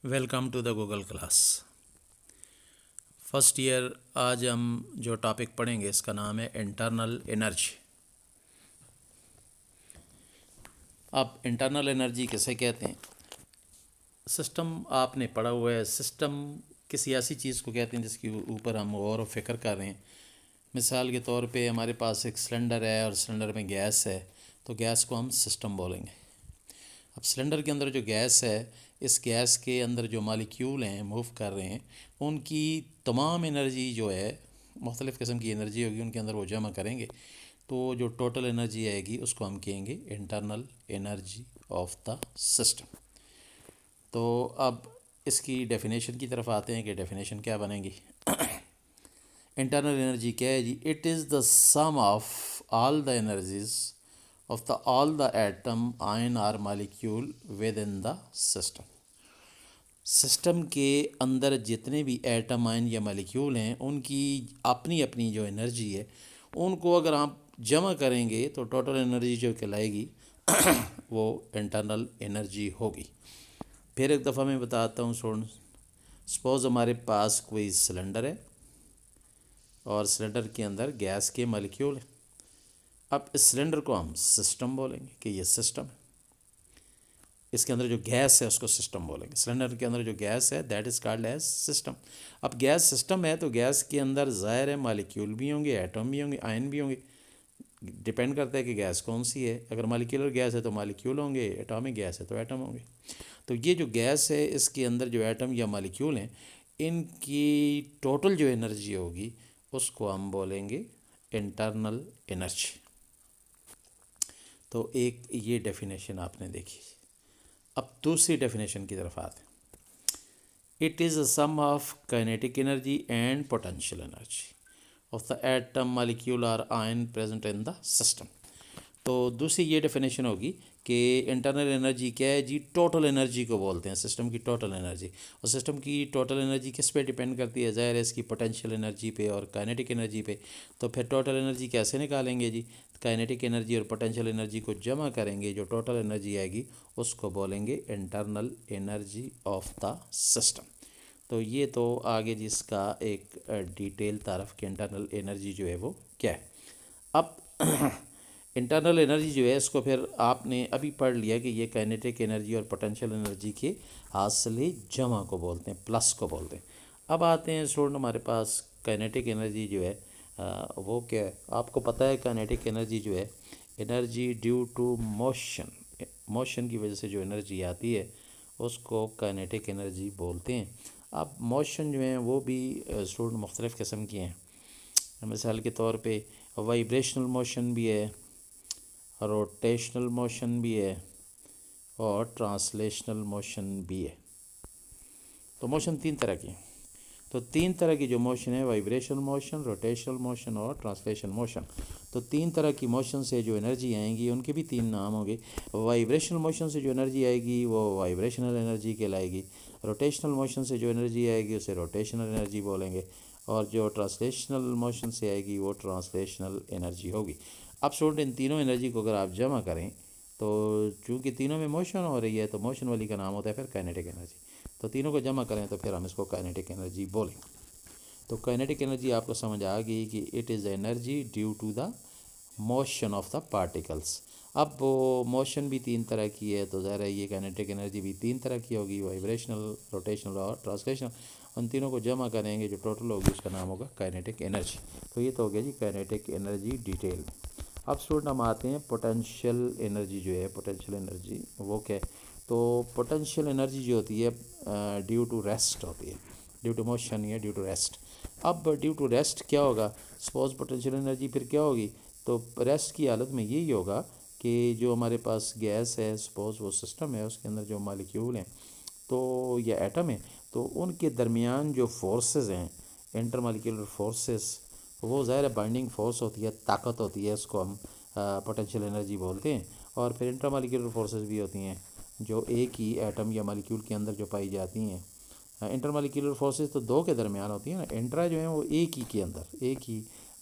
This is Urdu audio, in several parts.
Welcome to the Google class first year. آج ہم جو ٹاپک پڑھیں گے اس کا نام ہے انٹرنل انرجی۔ اب انٹرنل انرجی کسے کہتے ہیں؟ سسٹم آپ نے پڑھا ہوا ہے۔ سسٹم کسی ایسی چیز کو کہتے ہیں جس کے اوپر ہم غور و فکر کر رہے ہیں۔ مثال کے طور پہ ہمارے پاس ایک سلنڈر ہے اور سلنڈر میں گیس ہے، تو گیس کو ہم سسٹم بولیں گے۔ اب سلنڈر کے اندر جو گیس ہے، اس گیس کے اندر جو مالیکیول ہیں موو کر رہے ہیں، ان کی تمام انرجی جو ہے، مختلف قسم کی انرجی ہوگی، ان کے اندر وہ جمع کریں گے تو جو ٹوٹل انرجی آئے گی اس کو ہم کہیں گے internal energy of the system. تو اب اس کی ڈیفینیشن کی طرف آتے ہیں کہ ڈیفینیشن کیا بنے گی۔ انٹرنل انرجی کیا ہے جی؟ It is the sum of all the energies of the all the atom ion or molecule within the system. System کے اندر جتنے بھی ایٹم آئن یا مالیکیول ہیں، ان کی اپنی اپنی جو انرجی ہے، ان کو اگر آپ جمع کریں گے تو ٹوٹل انرجی جو کہلائے گی وہ انٹرنل انرجی ہوگی۔ پھر ایک دفعہ میں بتاتا ہوں سپوز ہمارے پاس کوئی سلنڈر ہے اور سلنڈر کے اندر گیس کے مالیکیول ہیں۔ اب اس سلنڈر کو ہم سسٹم بولیں گے کہ یہ سسٹم ہے۔ اس کے اندر جو گیس ہے اس کو سسٹم بولیں گے۔ سلنڈر کے اندر جو گیس ہے that is called as system. اب گیس سسٹم ہے تو گیس کے اندر ظاہر ہے مالیکیول بھی ہوں گے، ایٹم بھی ہوں گے، آئن بھی ہوں گے۔ ڈپینڈ کرتا ہے کہ گیس کون سی ہے۔ اگر مالیکیولر گیس ہے تو مالیکیول ہوں گے، ایٹامک گیس ہے تو ایٹم ہوں گے۔ تو یہ جو گیس ہے، اس کے اندر جو ایٹم یا مالیکیول ہیں، ان کی ٹوٹل جو انرجی ہوگی اس کو ہم بولیں گے انٹرنل انرجی۔ تو ایک یہ ڈیفینیشن آپ نے دیکھی۔ اب دوسری ڈیفینیشن کی طرف آتے ہیں۔ It is a sum of kinetic energy and potential energy of the atom molecule or ion present in the system. تو دوسری یہ ڈیفینیشن ہوگی کہ انٹرنل انرجی کیا ہے جی؟ ٹوٹل انرجی کو بولتے ہیں، سسٹم کی ٹوٹل انرجی۔ اور سسٹم کی ٹوٹل انرجی کس پہ ڈیپینڈ کرتی ہے؟ ظاہر ہے اس کی پوٹینشیل انرجی پہ اور کائنیٹک انرجی پہ۔ تو پھر ٹوٹل انرجی کیسے نکالیں گے جی؟ کائنیٹک انرجی اور پوٹینشیل انرجی کو جمع کریں گے، جو ٹوٹل انرجی آئے گی اس کو بولیں گے internal energy of the system. تو یہ تو آگے جس کا ایک ڈیٹیل تعارف کہ انٹرنل انرجی جو ہے وہ کیا ہے۔ اب انٹرنل انرجی جو ہے اس کو پھر آپ نے ابھی پڑھ لیا کہ یہ کائنیٹک انرجی اور پوٹینشیل انرجی کے حاصل جمع کو بولتے ہیں، پلس کو بولتے ہیں۔ اب آتے ہیں اسٹوڈنٹ ہمارے پاس کائنیٹک انرجی جو ہے وہ کیا ہے؟ آپ کو پتہ ہے کائنیٹک انرجی جو ہے energy due to motion, motion کی وجہ سے جو انرجی آتی ہے اس کو کائنیٹک انرجی بولتے ہیں۔ اب موشن جو ہیں وہ بھی اسٹوڈنٹ مختلف قسم کی ہیں۔ مثال کے طور پہ وائبریشنل موشن بھی ہے، روٹیشنل موشن بھی ہے اور ٹرانسلیشنل موشن بھی ہے۔ تو موشن تین طرح کی ہیں۔ تو تین طرح کی جو موشن ہے، وائبریشنل موشن، روٹیشنل موشن اور ٹرانسلیشنل موشن۔ تو تین طرح کی موشن سے جو انرجی آئیں گی ان کے بھی تین نام ہوں گے۔ وائبریشنل موشن سے جو انرجی آئے گی وہ وائبریشنل انرجی کہلائے گی۔ روٹیشنل موشن سے جو انرجی آئے گی اسے روٹیشنل انرجی بولیں گے، اور جو ٹرانسلیشنل موشن سے آئے گی وہ ٹرانسلیشنل انرجی ہوگی۔ اب اسٹوڈنٹ ان تینوں انرجی کو اگر آپ جمع کریں تو چونکہ تینوں میں موشن ہو رہی ہے تو موشن والی کا نام ہوتا ہے پھر کائنیٹک انرجی۔ تو تینوں کو جمع کریں تو پھر ہم اس کو کائنیٹک انرجی بولیں۔ تو کائنیٹک انرجی آپ کو سمجھ آ گئی کہ it is energy due to the motion of the particles. اب وہ موشن بھی تین طرح کی ہے تو ظاہر ہے یہ کائنیٹک انرجی بھی تین طرح کی ہوگی، وائبریشنل، روٹیشنل اور ٹرانسلیشنل۔ ان تینوں کو جمع کریں گے جو ٹوٹل ہوگی اس کا نام ہوگا کائنیٹک انرجی۔ تو یہ تو ہو گیا جی کائنیٹک انرجی ڈیٹیل۔ اب اسٹوڈنٹ ہم آتے ہیں پوٹینشیل انرجی جو ہے، پوٹینشیل انرجی وہ کیا ہے؟ تو پوٹینشیل انرجی جو ہوتی ہے ڈیو ٹو ریسٹ ہوتی ہے، ڈیو ٹو موشن یا ڈیو ٹو ریسٹ۔ اب ڈیو ٹو ریسٹ کیا ہوگا؟ سپوز پوٹینشیل انرجی پھر کیا ہوگی؟ تو ریسٹ کی حالت میں یہی ہوگا کہ جو ہمارے پاس گیس ہے، سپوز وہ سسٹم ہے، اس کے اندر جو مالیکیول ہیں تو یا ایٹم ہیں، تو ان کے درمیان جو فورسز ہیں، انٹر مالیکیولر فورسز، وہ ظاہر بائنڈنگ فورس ہوتی ہے، طاقت ہوتی ہے، اس کو ہم پوٹینشیل انرجی بولتے ہیں۔ اور پھر انٹر مالیکیولر فورسز بھی ہوتی ہیں جو ایک ہی ایٹم یا مالیکیول کے اندر جو پائی جاتی ہیں۔ انٹر مالیکیولر فورسز تو دو کے درمیان ہوتی ہیں نا، انٹرا جو ہیں وہ ایک ہی کے اندر، ایک ہی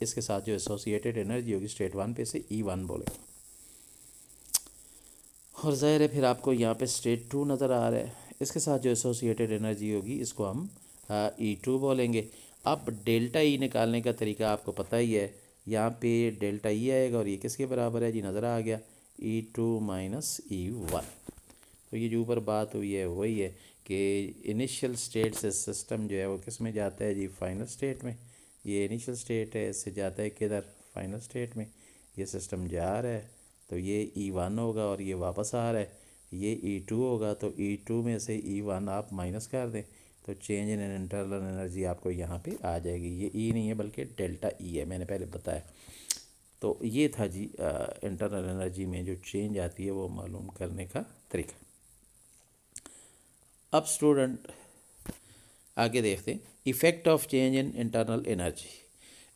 اس کے ساتھ جو ایسوسیٹیڈ انرجی ہوگی اسٹیٹ 1 پہ سے E1 بولے. اور ظاہر ہے پھر آپ کو یہاں پہ اسٹیٹ 2 نظر آ رہا ہے. اس کے ساتھ جو ایسوسیٹیڈ انرجی ہوگی اس کو ہم E2 بولیں گے. اب ڈیلٹا ای نکالنے کا طریقہ آپ کو پتہ ہی ہے. یہاں پہ ڈیلٹا ای آئے گا اور یہ کس کے برابر ہے جی؟ نظر آ گیا E2 مائنس E1. تو یہ جو اوپر بات ہوئی ہے وہی ہے کہ انیشیل اسٹیٹ سے سسٹم جو ہے وہ کس میں جاتا ہے جی؟ فائنل اسٹیٹ میں. یہ انیشیل اسٹیٹ ہے، اس سے جاتا ہے کدھر؟ فائنل اسٹیٹ میں. یہ سسٹم جا رہا ہے تو یہ E1 ہوگا اور یہ واپس آ رہا ہے، یہ E2 ہوگا. تو E2 میں سے E1 آپ مائنس کر دیں تو چینج ان انٹرنل انرجی آپ کو یہاں پہ آ جائے گی. یہ ای نہیں ہے بلکہ ڈیلٹا ای ہے، میں نے پہلے بتایا. تو یہ تھا جی انٹرنل انرجی میں جو چینج آتی ہے وہ معلوم کرنے کا طریقہ. اب اسٹوڈنٹ آگے دیکھتے ہیں effect of change in internal energy.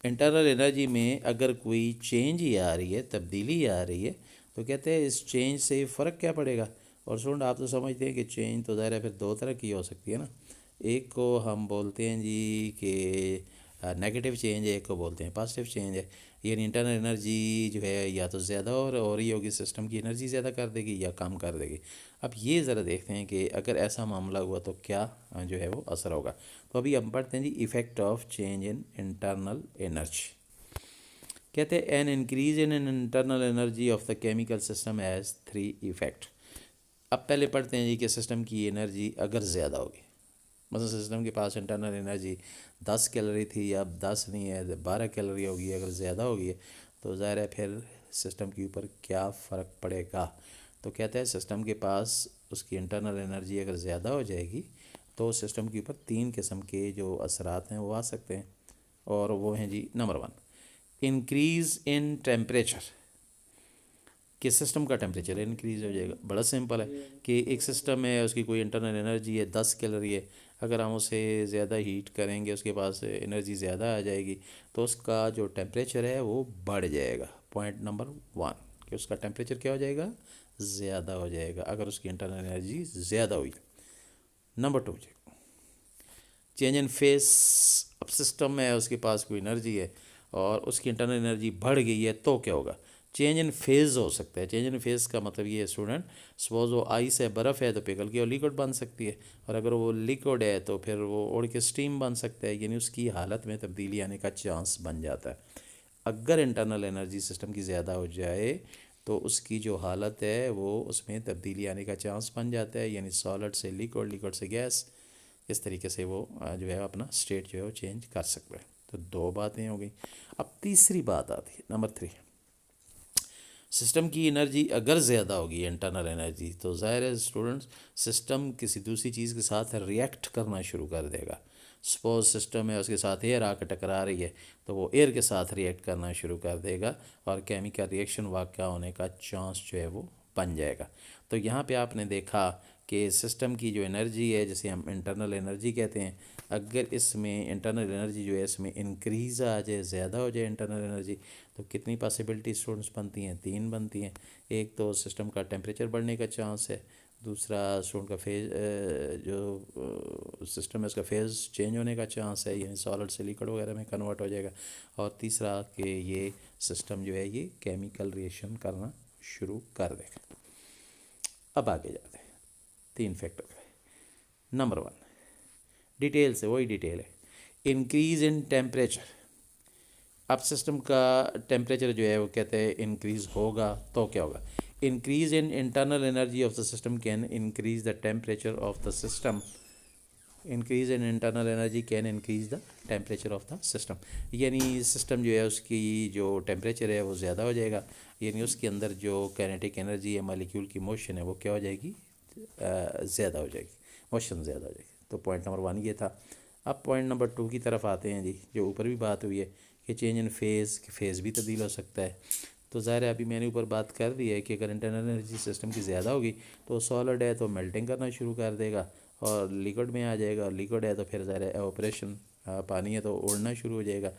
Internal energy میں اگر کوئی چینج ہی آ رہی ہے، تبدیلی آ رہی ہے، تو کہتے ہیں اس چینج سے فرق کیا پڑے گا. اور اسٹوڈنٹ آپ تو سمجھتے ہیں کہ چینج تو ظاہر ہے پھر دو طرح کی ہو سکتی ہے نا. ایک کو ہم بولتے ہیں جی کہ نیگیٹو چینج ہے، ایک کو بولتے ہیں پازیٹیو چینج ہے. یعنی انٹرنل انرجی جو ہے یا تو زیادہ ہو رہی ہوگی، سسٹم کی انرجی زیادہ کر دے گی یا کم کر دے گی. اب یہ ذرا دیکھتے ہیں کہ اگر ایسا معاملہ ہوا تو کیا جو ہے وہ اثر ہوگا. تو ابھی ہم پڑھتے ہیں جی effect of change in internal energy. کہتے ہیں an increase in internal energy of the chemical system as 3 effect. اب پہلے پڑھتے ہیں جی کہ سسٹم کی انرجی اگر زیادہ ہوگی، مثلا سسٹم کے پاس انٹرنل انرجی 10 کیلری تھی، اب 10 نہیں ہے 12 کیلری ہوگی. اگر زیادہ ہوگی ہے تو ظاہر ہے پھر سسٹم کے اوپر کیا فرق پڑے گا. تو کہتا ہے سسٹم کے پاس اس کی انٹرنل انرجی اگر زیادہ ہو جائے گی تو سسٹم کے اوپر 3 قسم کے جو اثرات ہیں وہ آ سکتے ہیں. اور وہ ہیں جی نمبر 1 انکریز ان ٹیمپریچر، کہ سسٹم کا ٹیمپریچر انکریز ہو جائے گا. بڑا سمپل ہے کہ ایک سسٹم ہے، اس کی کوئی انٹرنل انرجی ہے 10 کیلری ہے، اگر ہم اسے زیادہ ہیٹ کریں گے، اس کے پاس انرجی زیادہ آ جائے گی تو اس کا جو ٹیمپریچر ہے وہ بڑھ جائے گا. پوائنٹ نمبر 1 کہ اس کا ٹیمپریچر کیا ہو جائے گا؟ زیادہ ہو جائے گا اگر اس کی انٹرنل انرجی زیادہ ہوئی. Number 2 change in phase. اب سسٹم ہے، اس کے پاس کوئی انرجی ہے اور اس کی انٹرنل انرجی بڑھ گئی ہے تو کیا ہوگا؟ چینج ان فیز ہو سکتا ہے. چینج ان فیز کا مطلب یہ ہے اسٹوڈنٹ، سپوز وہ آئس ہے، برف ہے، تو پگھل کے وہ لیکوڈ بن سکتی ہے. اور اگر وہ لیکوڈ ہے تو پھر وہ اڑ کے اسٹیم بن سکتا ہے. یعنی اس کی حالت میں تبدیلی آنے کا چانس بن جاتا ہے. اگر انٹرنل انرجی سسٹم کی زیادہ ہو جائے تو اس کی جو حالت ہے وہ اس میں تبدیلی آنے کا چانس بن جاتا ہے. یعنی سالڈ سے لیکوڈ، لیکوڈ سے گیس، اس طریقے سے وہ جو ہے اپنا اسٹیٹ جو ہے وہ چینج کر سکتا ہے. تو 2 باتیں ہو گئیں. اب تیسری بات آتی ہے نمبر 3، سسٹم کی انرجی اگر زیادہ ہوگی انٹرنل انرجی تو ظاہر ہے اسٹوڈنٹس سسٹم کسی دوسری چیز کے ساتھ ریئیکٹ کرنا شروع کر دے گا. سپوز سسٹم ہے، اس کے ساتھ ایئر آ کے ٹکرا رہی ہے تو وہ ایئر کے ساتھ ریئیکٹ کرنا شروع کر دے گا اور کیمیکل ریئیکشن واقع ہونے کا چانس جو ہے وہ بن جائے گا. تو یہاں پہ آپ نے دیکھا کہ سسٹم کی جو انرجی ہے جسے ہم انٹرنل انرجی کہتے ہیں، اگر اس میں انٹرنل انرجی جو ہے اس میں انکریز آ جائے، زیادہ ہو جائے انٹرنل انرجی، تو کتنی پاسبلٹی اسٹوڈنٹس بنتی ہیں؟ 3 بنتی ہیں. ایک تو سسٹم کا ٹیمپریچر بڑھنے کا چانس ہے، دوسرا اسٹوڈنٹ کا فیز جو سسٹم ہے اس کا فیز چینج ہونے کا چانس ہے، یعنی سالڈ سے لیکوڈ وغیرہ میں کنورٹ ہو جائے گا. اور تیسرا کہ یہ سسٹم جو ہے یہ کیمیکل ریئیکشن کرنا شروع کر دے گا. اب آگے جاتے ہیں 3 فیکٹر. نمبر 1 ڈیٹیل سے، وہی ڈیٹیل ہے، انکریز ان ٹیمپریچر. اب سسٹم کا ٹیمپریچر جو ہے وہ کہتے ہیں انکریز ہوگا تو کیا ہوگا؟ Increase in internal energy of the system can increase the temperature of the system. Increase in internal energy can increase the temperature of the system. یعنی سسٹم جو ہے اس کی جو ٹیمپریچر ہے وہ زیادہ ہو جائے گا، یعنی اس کے اندر جو کائنیٹک انرجی ہے، مالیکیول کی موشن ہے، وہ کیا ہو جائے گی؟ زیادہ ہو جائے گی، موشن زیادہ ہو جائے گی. تو پوائنٹ نمبر 1 یہ تھا. اب پوائنٹ نمبر 2 کی طرف آتے ہیں جی، جو اوپر بھی بات ہوئی ہے کہ چینج ان فیز، کہ فیز بھی تبدیل ہو سکتا ہے. تو ظاہر ہے ابھی میں نے اوپر بات کر دی ہے کہ اگر انٹرنل انرجی سسٹم کی زیادہ ہوگی تو سالڈ ہے تو میلٹنگ کرنا شروع کر دے گا اور لیکوڈ میں آ جائے گا، اور لیکوڈ ہے تو پھر ظاہر ہے ایواپریشن، پانی ہے تو اڑنا شروع ہو جائے گا.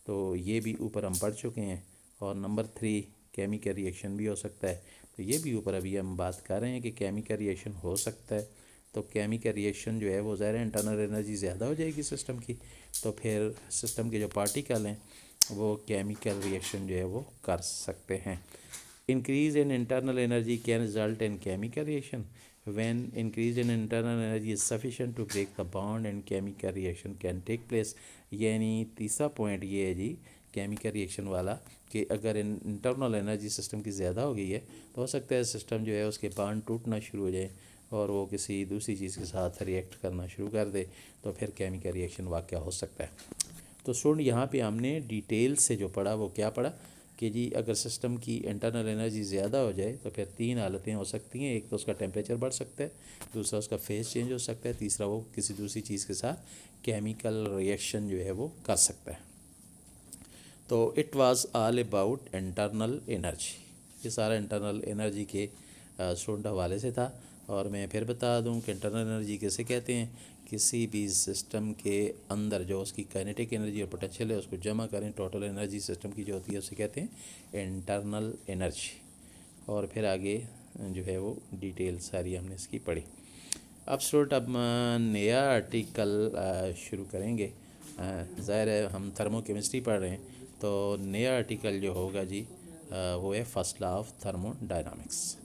تو یہ بھی اوپر ہم پڑھ چکے ہیں. اور نمبر 3 کیمیکل ریئیکشن بھی ہو سکتا ہے. تو یہ بھی اوپر ابھی ہم بات کر رہے ہیں کہ کیمیکل ریئیکشن ہو سکتا ہے. تو کیمیکل ریئیکشن جو ہے وہ ظاہر ہے انٹرنل انرجی زیادہ ہو جائے گی سسٹم کی، تو پھر سسٹم کے جو پارٹیکل ہیں وہ کیمیکل ریئیکشن جو ہے وہ کر سکتے ہیں. Increase in internal energy can result in chemical reaction. When increase in internal energy is sufficient to break the bond and chemical reaction can take place. یعنی تیسرا پوائنٹ یہ ہے جی کیمیکل ریئیکشن والا کہ اگر انٹرنل انرجی سسٹم کی زیادہ ہو گئی ہے تو ہو سکتا ہے سسٹم جو ہے اس کے بانڈ ٹوٹنا شروع ہو جائے اور وہ کسی دوسری چیز کے ساتھ ریئیکٹ کرنا شروع کر دے تو پھر کیمیکل ریئیکشن واقع ہو سکتا ہے. تو اسٹوڈنٹ یہاں پہ ہم نے ڈیٹیل سے جو پڑھا وہ کیا پڑھا کہ جی اگر سسٹم کی انٹرنل انرجی زیادہ ہو جائے تو پھر تین حالتیں ہو سکتی ہیں. ایک تو اس کا ٹیمپریچر بڑھ سکتا ہے, دوسرا اس کا فیز چینج ہو سکتا ہے, تیسرا وہ کسی دوسری چیز کے ساتھ کیمیکل ریئیکشن جو ہے وہ کر سکتا ہے. تو it was all about internal energy. یہ سارا انٹرنل انرجی کے اسٹوڈنٹ حوالے سے تھا. اور میں پھر بتا دوں کہ انٹرنل انرجی کیسے کہتے ہیں, کسی بھی سسٹم کے اندر جو اس کی کائنیٹک انرجی اور پوٹینشیل ہے اس کو جمع کریں, ٹوٹل انرجی سسٹم کی جو ہوتی ہے اسے کہتے ہیں انٹرنل انرجی. اور پھر آگے جو ہے وہ ڈیٹیل ساری ہم نے اس کی پڑھی. اب اسٹوڈنٹ اب نیا آرٹیکل شروع کریں گے. ظاہر ہے ہم تھرمو کیمسٹری پڑھ رہے ہیں تو نیا آرٹیکل جو ہوگا جی وہ ہے first law of thermodynamics.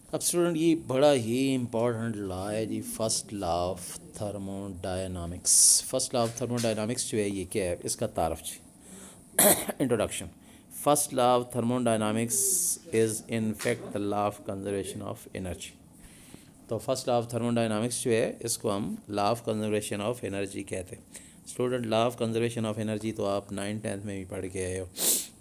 اب اسٹوڈنٹ یہ بڑا ہی امپورٹنٹ لا ہے جی first law of thermodynamics. First law of thermodynamics جو ہے یہ کیا ہے, اس کا تعارف جی. Introduction. First law of thermodynamics is in fact the law of conservation of energy. تو first law of thermodynamics جو ہے اس کو ہم law of conservation of energy کہتے ہیں. Student law of conservation of energy تو آپ 9th-10th میں بھی پڑھ کے آئے ہو,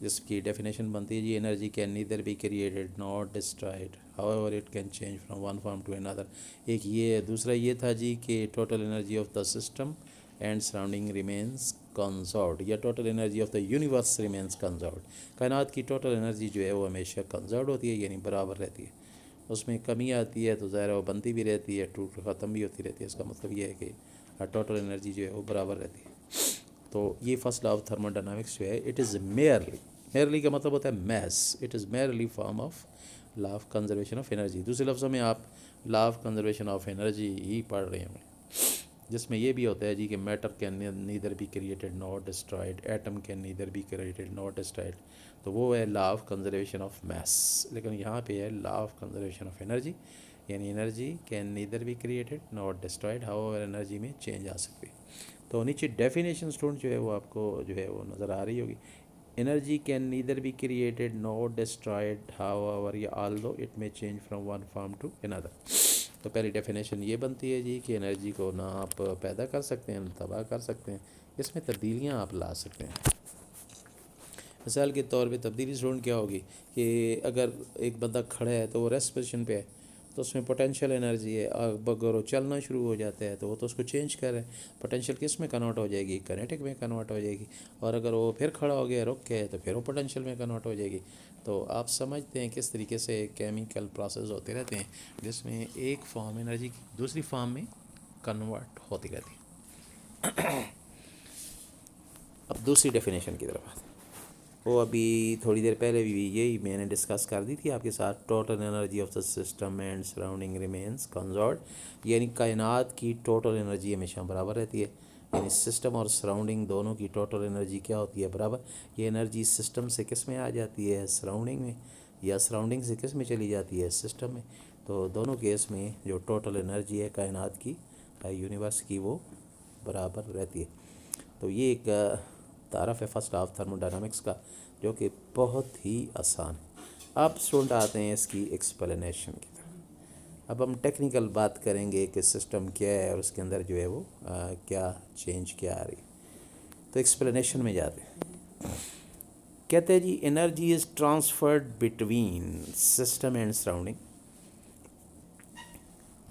جس کی ڈیفینیشن بنتی ہے جی energy can neither be created not destroyed however it can change from one form to another. ایک یہ ہے, دوسرا یہ تھا جی کہ total energy of the system and surrounding remains conserved, یا total energy of the universe remains conserved. کائنات کی ٹوٹل انرجی جو ہے وہ ہمیشہ کنزروڈ ہوتی ہے, یعنی برابر رہتی ہے. اس میں کمی آتی ہے تو ظاہر وہ بنتی بھی رہتی ہے, ٹوٹ ختم بھی ہوتی رہتی ہے. اس کا مطلب یہ ہے کہ ٹوٹل انرجی جو ہے وہ برابر رہتی ہے. تو یہ first law of thermodynamics جو ہے اٹ از میئرلی کا مطلب ہوتا ہے mass, it is merely form of law of conservation of energy. دوسرے لفظوں میں آپ law of conservation of energy ہی پڑھ رہے ہیں, جس میں یہ بھی ہوتا ہے جی کہ matter can neither be created not destroyed, atom can neither be created not destroyed. تو وہ ہے law of conservation of mass. لیکن یہاں پہ ہے law of conservation of energy, یعنی energy can neither be created not destroyed however energy میں چینج آ سکتی ہے. تو نیچے ڈیفینیشن اسٹوڈنٹ جو ہے وہ آپ کو جو ہے وہ نظر آ رہی ہوگی. Energy can neither be created not destroyed however یا آل دو اٹ میں change from one form to another. تو پہلی ڈیفینیشن یہ بنتی ہے جی کہ انرجی کو نہ آپ پیدا کر سکتے ہیں نہ تباہ کر سکتے ہیں, اس میں تبدیلیاں آپ لا سکتے ہیں. مثال کے طور پہ تبدیلی اسٹوڈنٹ کیا ہوگی کہ اگر ایک بندہ کھڑا ہے تو وہ ریسٹ پوزیشن پہ ہے تو اس میں پوٹینشیل انرجی ہے. اگر وہ چلنا شروع ہو جاتا ہے تو وہ تو اس کو چینج کر رہے ہیں, پوٹینشیل کس میں کنورٹ ہو جائے گی, کائنیٹک میں کنورٹ ہو جائے گی. اور اگر وہ پھر کھڑا ہو گیا رک کے تو پھر وہ پوٹینشیل میں کنورٹ ہو جائے گی. تو آپ سمجھتے ہیں کس طریقے سے کیمیکل پروسیس ہوتے رہتے ہیں جس میں ایک فارم انرجی دوسری فارم میں کنورٹ ہوتی رہتی ہے. اب دوسری ڈیفینیشن کی طرف آتے ہیں. وہ ابھی تھوڑی دیر پہلے بھی یہی میں نے ڈسکس کر دی تھی آپ کے ساتھ. Total energy of the system and surrounding remains کنزروڈ, یعنی کائنات کی ٹوٹل انرجی ہمیشہ برابر رہتی ہے. یعنی سسٹم اور سراؤنڈنگ دونوں کی ٹوٹل انرجی کیا ہوتی ہے, برابر. یہ انرجی سسٹم سے کس میں آ جاتی ہے, سراؤنڈنگ میں, یا سراؤنڈنگ سے کس میں چلی جاتی ہے, سسٹم میں. تو دونوں کیس میں جو ٹوٹل انرجی ہے کائنات کی یونیورس کی وہ برابر رہتی ہے. تو یہ ایک تعارف ہے first law of thermo dynamics کا جو کہ بہت ہی آسان ہے. آپ اسٹوڈنٹ آتے ہیں اس کی ایکسپلینیشن کی طرف. اب ہم ٹیکنیکل بات کریں گے کہ سسٹم کیا ہے اور اس کے اندر جو ہے وہ کیا چینج کیا آ رہی. تو ایکسپلینیشن میں جاتے ہیں. کہتے ہیں جی energy is transferred between system and surrounding.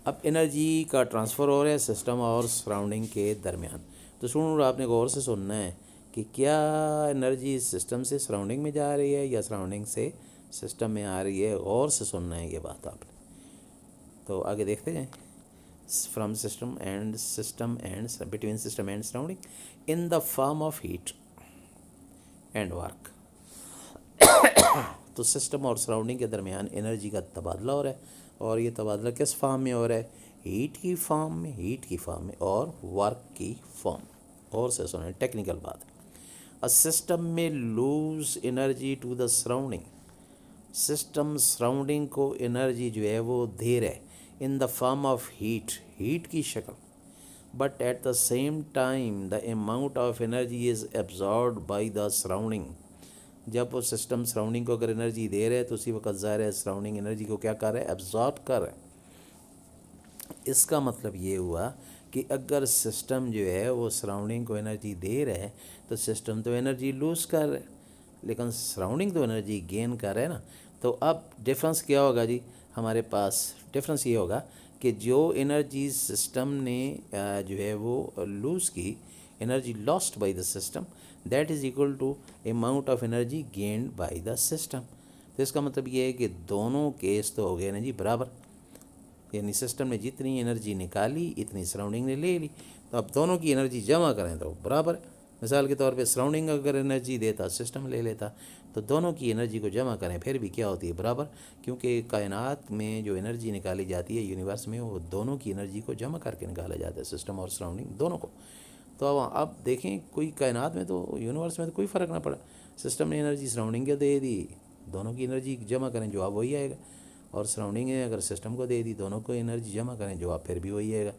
اب انرجی کا ٹرانسفر ہو رہا ہے سسٹم اور سراؤنڈنگ کے درمیان. تو سنو آپ نے غور سے سننا ہے کہ کیا انرجی سسٹم سے سراؤنڈنگ میں جا رہی ہے یا سراؤنڈنگ سے سسٹم میں آ رہی ہے. غور سے سننا ہے یہ بات آپ نے. تو آگے دیکھتے ہیں. From system and between system and surrounding in the form of heat and work. تو سسٹم اور سراؤنڈنگ کے درمیان انرجی کا تبادلہ ہو رہا ہے, اور یہ تبادلہ کس فارم میں ہو رہا ہے, ہیٹ کی فارم میں اور ورک کی فارم. اور سے سنیں ٹیکنیکل بات. A system may lose energy to the surrounding. System surrounding کو انرجی جو ہے وہ دے رہے in the form of heat کی شکل. But at the same time the amount of energy is absorbed by the surrounding. جب وہ سسٹم سراؤنڈنگ کو اگر انرجی دے رہے تو اسی وقت ظاہر ہے سراؤنڈنگ انرجی کو کیا کر رہا ہے, ایبزارب کر رہا ہے. اس کا مطلب یہ ہوا کہ اگر سسٹم جو ہے وہ سراؤنڈنگ کو انرجی دے رہا ہے تو سسٹم تو انرجی لوز کر رہا ہے, لیکن سراؤنڈنگ تو انرجی گین کر رہا ہے نا. تو اب ڈفرینس کیا ہوگا جی, ہمارے پاس ڈفرینس یہ ہوگا کہ جو انرجی سسٹم نے جو ہے وہ لوز کی, energy lost by the system, that is equal to amount of energy gained by the system. تو اس کا مطلب یہ ہے کہ دونوں کیس تو ہو گئے نا جی برابر, یعنی سسٹم نے جتنی انرجی نکالی اتنی سراؤنڈنگ نے لے لی. تو اب دونوں کی انرجی جمع کریں تو برابر ہے. مثال کے طور پہ سراؤنڈنگ اگر انرجی دیتا سسٹم لے لیتا, تو دونوں کی انرجی کو جمع کریں پھر بھی کیا ہوتی ہے برابر, کیونکہ کائنات میں جو انرجی نکالی جاتی ہے یونیورس میں وہ دونوں کی انرجی کو جمع کر کے نکالا جاتا ہے, سسٹم اور سراؤنڈنگ دونوں کو. تو اب دیکھیں کوئی کائنات میں تو یونیورس میں تو کوئی فرق نہ پڑا, سسٹم نے انرجی سراؤنڈنگ کو دے دی, دونوں کی انرجی جمع کریں جواب وہی آئے گا. اور سراؤنڈنگ ہے اگر سسٹم کو دے دی دونوں کو انرجی جمع کریں جواب پھر بھی وہی آئے گا.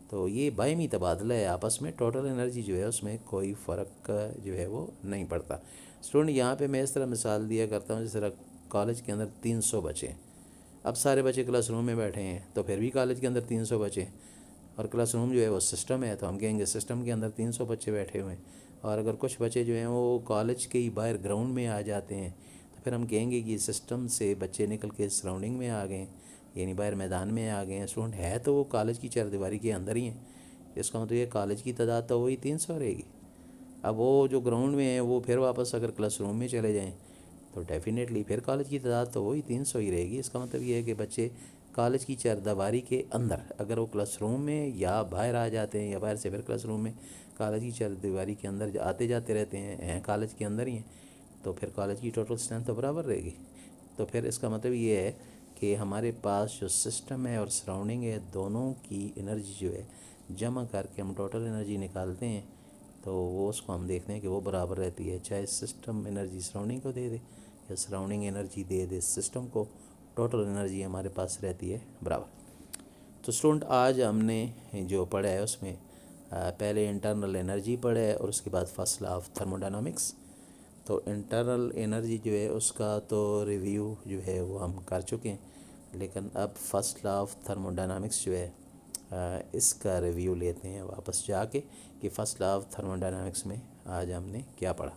تو یہ باہمی تبادلہ ہے آپس میں, ٹوٹل انرجی جو ہے اس میں کوئی فرق جو ہے وہ نہیں پڑتا. اسٹوڈنٹ یہاں پہ میں اس طرح مثال دیا کرتا ہوں, جس طرح کالج کے اندر 300 بچے ہیں. اب سارے بچے کلاس روم میں بیٹھے ہیں تو پھر بھی کالج کے اندر 300 بچے ہیں, اور کلاس روم جو ہے وہ سسٹم ہے تو ہم کہیں گے سسٹم کے اندر 300 بچے بیٹھے ہوئے ہیں. اور اگر کچھ بچے جو ہیں وہ کالج کے ہی باہر گراؤنڈ میں آ جاتے ہیں تو پھر ہم کہیں گے کہ سسٹم سے بچے نکل کے سراؤنڈنگ میں آ گئے ہیں, یعنی باہر میدان میں آ گئے ہیں. اسٹوڈنٹ ہے تو وہ کالج کی چار دیواری کے اندر ہی ہیں, اس کا مطلب یہ کالج کی تعداد تو وہی 300 رہے گی. اب وہ جو گراؤنڈ میں ہیں وہ پھر واپس اگر کلاس روم میں چلے جائیں تو ڈیفینیٹلی پھر کالج کی تعداد تو وہی 300 ہی رہے گی. اس کا مطلب یہ ہے کہ بچے کالج کی چار دیواری کے اندر اگر وہ کلاس روم میں یا باہر آ جاتے ہیں یا باہر سے پھر کلاس روم میں کالج کی چار دیواری کے اندر آتے جاتے رہتے ہیں کالج کے اندر ہی ہیں, تو پھر کالج کی ٹوٹل اسٹرینتھ تو برابر رہے گی. تو پھر اس کا مطلب یہ ہے کہ ہمارے پاس جو سسٹم ہے اور سراؤنڈنگ ہے دونوں کی انرجی جو ہے جمع کر کے ہم ٹوٹل انرجی نکالتے ہیں, تو وہ اس کو ہم دیکھتے ہیں کہ وہ برابر رہتی ہے, چاہے سسٹم انرجی سراؤنڈنگ کو دے دے یا سراؤنڈنگ انرجی دے دے سسٹم کو, ٹوٹل انرجی ہمارے پاس رہتی ہے برابر. تو اسٹوڈنٹ آج ہم نے جو پڑھا ہے اس میں پہلے انٹرنل انرجی پڑھا ہے اور اس کے بعد first law of thermo dynamics. تو انٹرنل انرجی جو ہے اس کا تو ریویو جو ہے وہ ہم کر چکے ہیں, لیکن اب first law of thermodynamics جو ہے اس کا ریویو لیتے ہیں واپس جا کے کہ first law of thermo dynamics میں آج ہم نے کیا پڑھا.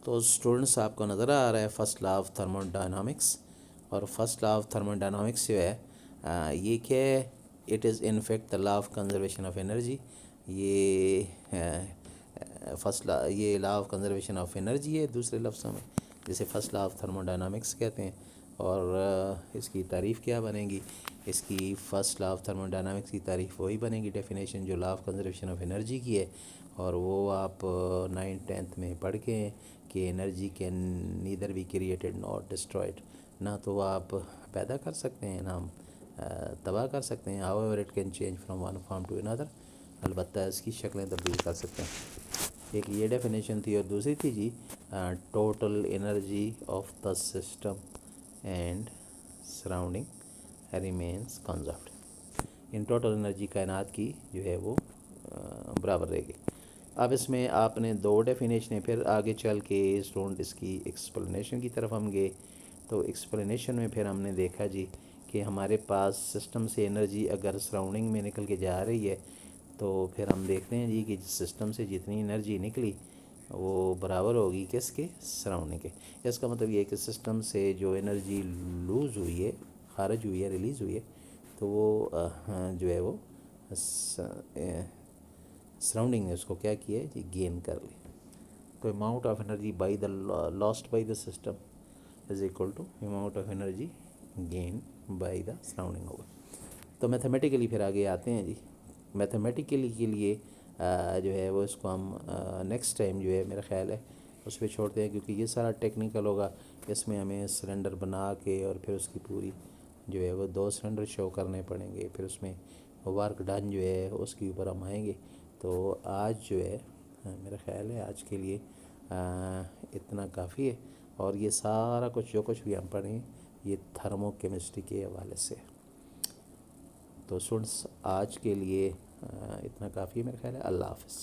تو اسٹوڈنٹس آپ کو نظر آ رہا ہے first law of thermodynamics, اور first law of thermodynamics جو ہے یہ کہ it is in fact the law of conservation of energy. یہ فرسٹ لا, یہ law of conservation of energy ہے دوسرے لفظوں میں, جسے first law of thermodynamics کہتے ہیں. اور اس کی تعریف کیا بنے گی, اس کی first law of thermo dynamics کی تعریف وہی بنے گی ڈیفینیشن جو لا آف کنزرویشن آف انرجی کی ہے, اور وہ آپ 9th 10th میں پڑھ کے ہیں کہ energy can neither be created not destroyed, نہ تو وہ آپ پیدا کر سکتے ہیں نہ تباہ کر سکتے ہیں. However it can change from one form to another, البتہ اس کی شکلیں تبدیل کر سکتے ہیں. ایک یہ ڈیفینیشن تھی, اور دوسری تھی جی total energy of the system and surrounding remains conserved. ان ٹوٹل انرجی کائنات کی جو ہے وہ برابر رہے گی. اب اس میں آپ نے دو ڈیفینیشنیں, پھر آگے چل کے اسٹوڈنٹ اس کی ایکسپلینیشن کی طرف ہم گئے. تو ایکسپلینیشن میں پھر ہم نے دیکھا جی کہ ہمارے پاس سسٹم سے انرجی اگر سراؤنڈنگ میں نکل کے جا رہی ہے تو پھر ہم دیکھتے ہیں جی کہ سسٹم سے جتنی انرجی نکلی وہ برابر ہوگی کس کے, سراؤنڈنگ کے. اس کا مطلب یہ ہے کہ سسٹم سے جو انرجی لوز ہوئی ہے, خارج ہوئی ہے, ریلیز ہوئی ہے, تو وہ جو ہے وہ سراؤنڈنگ نے اس کو کیا کیا ہے جی, گین کر لی. تو amount of energy by the lost by the system is equal to amount of energy gain by the surrounding ہوگا. تو میتھمیٹیکلی پھر آگے آتے ہیں جی. میتھمیٹیکلی کے لیے جو ہے وہ اس کو ہم نیکسٹ ٹائم جو ہے میرا خیال ہے اس پہ چھوڑتے ہیں, کیونکہ یہ سارا ٹیکنیکل ہوگا. اس میں ہمیں سلنڈر بنا کے اور پھر اس کی پوری جو ہے وہ 2 سلنڈر شو کرنے پڑیں گے, پھر اس میں ورک ڈن جو ہے اس کے اوپر ہم آئیں گے. تو آج جو ہے میرا خیال ہے آج کے لیے اتنا کافی ہے، اور یہ سارا کچھ جو کچھ بھی ہم پڑھیں یہ تھرمو کیمسٹری کے حوالے سے۔ تو اسٹوڈنٹس آج کے لیے اتنا کافی ہے میرا خیال ہے۔ اللہ حافظ۔